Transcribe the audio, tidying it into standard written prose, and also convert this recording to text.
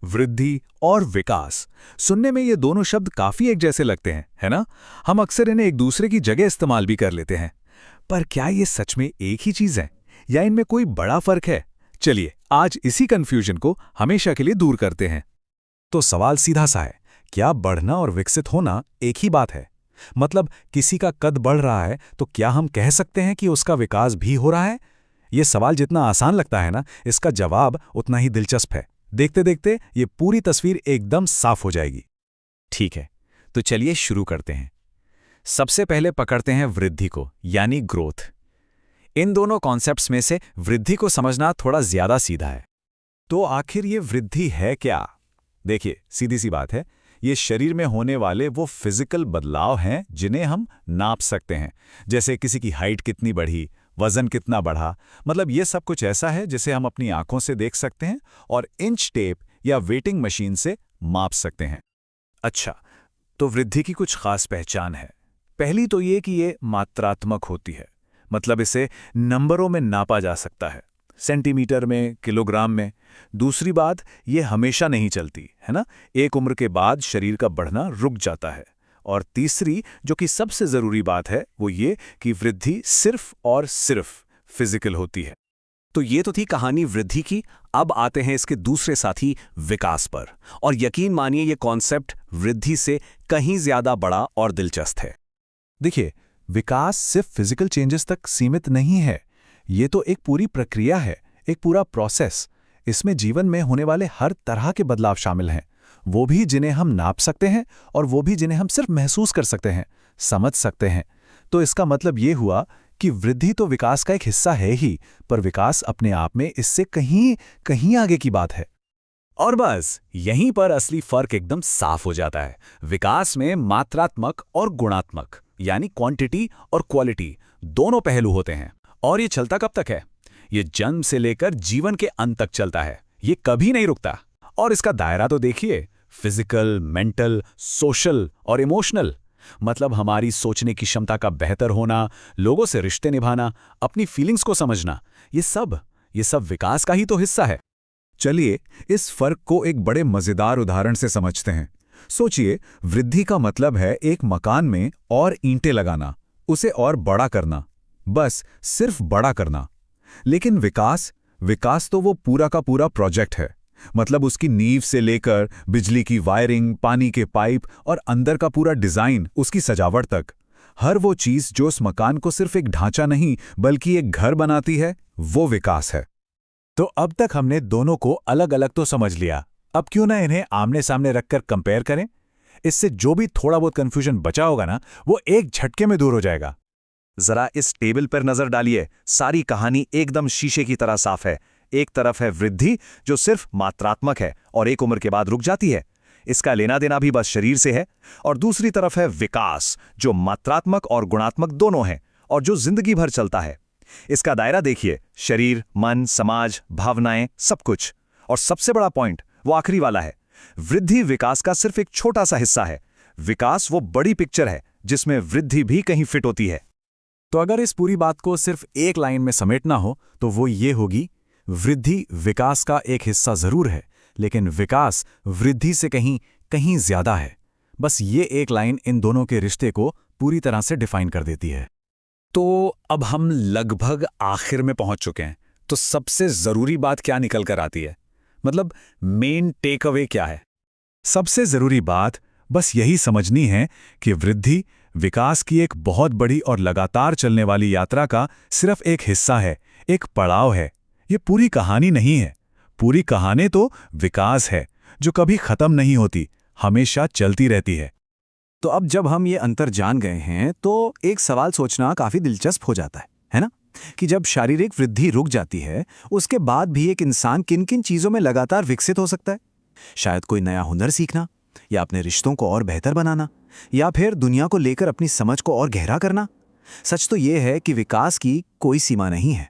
वृद्धि और विकास। सुनने में ये दोनों शब्द काफी एक जैसे लगते हैं, है ना? हम अक्सर इन्हें एक दूसरे की जगह इस्तेमाल भी कर लेते हैं। पर क्या ये सच में एक ही चीज है या इनमें कोई बड़ा फर्क है? चलिए आज इसी कंफ्यूजन को हमेशा के लिए दूर करते हैं। तो सवाल सीधा सा है, क्या बढ़ना और विकसित होना एक ही बात है? मतलब किसी का कद बढ़ रहा है तो क्या हम कह सकते हैं कि उसका विकास भी हो रहा है? ये सवाल जितना आसान लगता है ना, इसका जवाब उतना ही दिलचस्प है। देखते देखते ये पूरी तस्वीर एकदम साफ हो जाएगी। ठीक है, तो चलिए शुरू करते हैं। सबसे पहले पकड़ते हैं वृद्धि को, यानी ग्रोथ। इन दोनों कॉन्सेप्ट्स में से वृद्धि को समझना थोड़ा ज्यादा सीधा है। तो आखिर ये वृद्धि है क्या? देखिए, सीधी सी बात है, ये शरीर में होने वाले वो फिजिकल बदलाव हैं जिन्हें हम नाप सकते हैं। जैसे किसी की हाइट कितनी बढ़ी, वजन कितना बढ़ा। मतलब ये सब कुछ ऐसा है जिसे हम अपनी आंखों से देख सकते हैं और इंच टेप या वेटिंग मशीन से माप सकते हैं। अच्छा, तो वृद्धि की कुछ खास पहचान है। पहली तो ये कि ये मात्रात्मक होती है, मतलब इसे नंबरों में नापा जा सकता है, सेंटीमीटर में, किलोग्राम में। दूसरी बात, ये हमेशा नहीं चलती, है ना? एक उम्र के बाद शरीर का बढ़ना रुक जाता है। और तीसरी, जो कि सबसे जरूरी बात है, वो ये कि वृद्धि सिर्फ और सिर्फ फिजिकल होती है। तो ये तो थी कहानी वृद्धि की। अब आते हैं इसके दूसरे साथी विकास पर। और यकीन मानिए ये कॉन्सेप्ट वृद्धि से कहीं ज्यादा बड़ा और दिलचस्प है। देखिए, विकास सिर्फ फिजिकल चेंजेस तक सीमित नहीं है। ये तो एक पूरी प्रक्रिया है, एक पूरा प्रोसेस। इसमें जीवन में होने वाले हर तरह के बदलाव शामिल हैं, वो भी जिन्हें हम नाप सकते हैं और वो भी जिन्हें हम सिर्फ महसूस कर सकते हैं, समझ सकते हैं। तो इसका मतलब ये हुआ कि वृद्धि तो विकास का एक हिस्सा है ही, पर विकास अपने आप में इससे कहीं कहीं आगे की बात है। और बस यहीं पर असली फर्क एकदम साफ हो जाता है। विकास में मात्रात्मक और गुणात्मक, यानी क्वांटिटी और क्वालिटी, दोनों पहलू होते हैं। और ये चलता कब तक है? ये जन्म से लेकर जीवन के अंत तक चलता है। ये कभी नहीं रुकता। और इसका दायरा तो देखिए, फिजिकल, मेंटल, सोशल और इमोशनल। मतलब हमारी सोचने की क्षमता का बेहतर होना, लोगों से रिश्ते निभाना, अपनी फीलिंग्स को समझना, ये सब विकास का ही तो हिस्सा है। चलिए इस फर्क को एक बड़े मजेदार उदाहरण से समझते हैं। सोचिए, वृद्धि का मतलब है एक मकान में और ईंटें लगाना, उसे और बड़ा करना, बस सिर्फ बड़ा करना। लेकिन विकास तो वो पूरा का पूरा प्रोजेक्ट है। मतलब उसकी नींव से लेकर बिजली की वायरिंग, पानी के पाइप और अंदर का पूरा डिजाइन, उसकी सजावट तक, हर वो चीज जो उस मकान को सिर्फ एक ढांचा नहीं बल्कि एक घर बनाती है, वो विकास है। तो अब तक हमने दोनों को अलग अलग तो समझ लिया। अब क्यों ना इन्हें आमने सामने रखकर कंपेयर करें? इससे जो भी थोड़ा बहुत कंफ्यूजन बचा होगा ना, वो एक झटके में दूर हो जाएगा। जरा इस टेबल पर नजर डालिए। सारी कहानी एकदम शीशे की तरह साफ है। एक तरफ है वृद्धि जो सिर्फ मात्रात्मक है और एक उम्र के बाद रुक जाती है, इसका लेना देना भी बस शरीर से है। और दूसरी तरफ है विकास जो मात्रात्मक और गुणात्मक दोनों है और जो जिंदगी भर चलता है। इसका दायरा देखिए, शरीर, मन, समाज, भावनाएं, सब कुछ। और सबसे बड़ा पॉइंट वो आखिरी वाला है, वृद्धि विकास का सिर्फ एक छोटा सा हिस्सा है। विकास वो बड़ी पिक्चर है जिसमें वृद्धि भी कहीं फिट होती है। तो अगर इस पूरी बात को सिर्फ एक लाइन में समेटना हो तो वो ये होगी, वृद्धि विकास का एक हिस्सा जरूर है, लेकिन विकास वृद्धि से कहीं कहीं ज्यादा है। बस ये एक लाइन इन दोनों के रिश्ते को पूरी तरह से डिफाइन कर देती है। तो अब हम लगभग आखिर में पहुंच चुके हैं। तो सबसे जरूरी बात क्या निकल कर आती है? मतलब मेन टेक अवे क्या है? सबसे जरूरी बात बस यही समझनी है कि वृद्धि विकास की एक बहुत बड़ी और लगातार चलने वाली यात्रा का सिर्फ एक हिस्सा है, एक पड़ाव है। ये पूरी कहानी नहीं है। पूरी कहानी तो विकास है जो कभी खत्म नहीं होती, हमेशा चलती रहती है। तो अब जब हम ये अंतर जान गए हैं तो एक सवाल सोचना काफी दिलचस्प हो जाता है ना? कि जब शारीरिक वृद्धि रुक जाती है, उसके बाद भी एक इंसान किन किन चीजों में लगातार विकसित हो सकता है? शायद कोई नया हुनर सीखना, या अपने रिश्तों को और बेहतर बनाना, या फिर दुनिया को लेकर अपनी समझ को और गहरा करना। सच तो यह है कि विकास की कोई सीमा नहीं है।